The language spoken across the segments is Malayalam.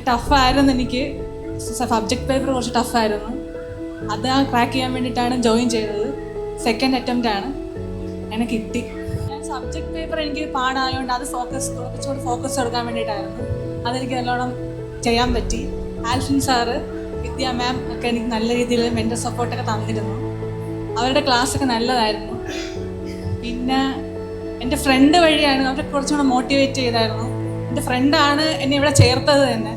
ടഫായിരുന്നു. എനിക്ക് സബ്ജക്റ്റ് പേപ്പർ കുറച്ച് ടഫായിരുന്നു. അത് ക്രാക്ക് ചെയ്യാൻ വേണ്ടിയിട്ടാണ് ജോയിൻ ചെയ്തത്. സെക്കൻഡ് അറ്റംപ്റ്റ് ആണ്, എന്നെ കിട്ടി. ഞാൻ സബ്ജക്റ്റ് പേപ്പർ എനിക്ക് പാടായതുകൊണ്ട് അത് കുറച്ചുകൂടി ഫോക്കസ് കൊടുക്കാൻ വേണ്ടിയിട്ടായിരുന്നു. അതെനിക്ക് നല്ലോണം ചെയ്യാൻ പറ്റി. ആൽഫിൻ സാറ്, വിദ്യ മാം ഒക്കെ എനിക്ക് നല്ല രീതിയിൽ മെൻ്റൽ സപ്പോർട്ടൊക്കെ തന്നിരുന്നു. അവരുടെ ക്ലാസ്സൊക്കെ നല്ലതായിരുന്നു. പിന്നെ എൻ്റെ ഫ്രണ്ട് വഴിയാണ് അവരെ കുറച്ചുകൂടെ മോട്ടിവേറ്റ് ചെയ്തായിരുന്നു. എൻ്റെ ഫ്രണ്ടാണ് എന്നെ ഇവിടെ ചേർത്തത് തന്നെ.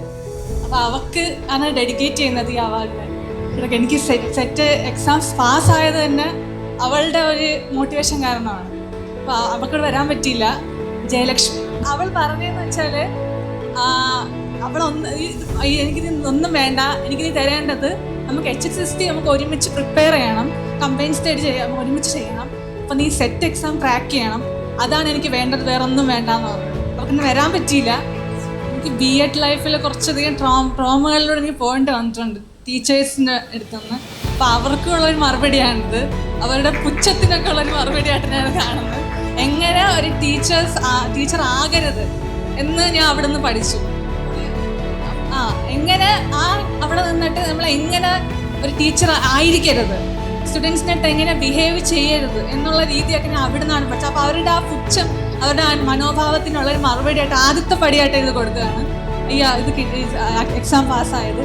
അപ്പോൾ അവൾക്ക് ആണ് ഡെഡിക്കേറ്റ് ചെയ്യുന്നത് ഈ അവാർഡിന്. ഇതൊക്കെ എനിക്ക് സെറ്റ് എക്സാംസ് പാസ്സായത് തന്നെ അവളുടെ ഒരു മോട്ടിവേഷൻ കാരണമാണ്. അപ്പോൾ അവൾക്കിവിടെ വരാൻ പറ്റിയില്ല. ജയലക്ഷ്മി അവൾ പറഞ്ഞതെന്ന് വെച്ചാൽ എനിക്കിത് ഒന്നും വേണ്ട, എനിക്കിത് തരേണ്ടത് നമുക്ക് HSST നമുക്ക് ഒരുമിച്ച് പ്രിപ്പയർ ചെയ്യണം, കമ്പൈൻ സ്റ്റഡി ചെയ്യാം, ഒരുമിച്ച് ചെയ്യണം. അപ്പോൾ നീ സെറ്റ് എക്സാം ക്രാക്ക് ചെയ്യണം, അതാണ് എനിക്ക് വേണ്ടത്, വേറെ ഒന്നും വേണ്ടെന്ന് പറഞ്ഞു. അവർക്കിന്ന് വരാൻ പറ്റിയില്ല. എനിക്ക് BEd ലൈഫിൽ കുറച്ചധികം ട്രോമകളിലൂടെ എനിക്ക് പോകേണ്ടി വന്നിട്ടുണ്ട് ടീച്ചേഴ്സിൻ്റെ അടുത്തുനിന്ന്. അപ്പോൾ അവർക്കുള്ളൊരു മറുപടിയാണിത്. അവരുടെ പുച്ഛത്തിനൊക്കെ ഉള്ളൊരു മറുപടിയായിട്ട് ഞാൻ കാണുന്നത്. എങ്ങനെ ഒരു ടീച്ചർ ആകരുത് എന്ന് ഞാൻ അവിടെ നിന്ന് പഠിച്ചു. എങ്ങനെ അവിടെ നിന്നിട്ട് നമ്മൾ എങ്ങനെ ഒരു ടീച്ചർ ആയിരിക്കരുത്, സ്റ്റുഡൻസിനായിട്ട് എങ്ങനെ ബിഹേവ് ചെയ്യരുത് എന്നുള്ള രീതിയൊക്കെ ഞാൻ അവിടെ നിന്നാണ് പഠിച്ചത്. അപ്പോൾ അവരുടെ ആ പുച്ഛം, അവരുടെ ആ മനോഭാവത്തിനുള്ളൊരു മറുപടിയായിട്ട് ആദ്യത്തെ പടിയായിട്ട് ഇത് കൊടുക്കുകയാണ് ഈ എക്സാം പാസ്സായത്.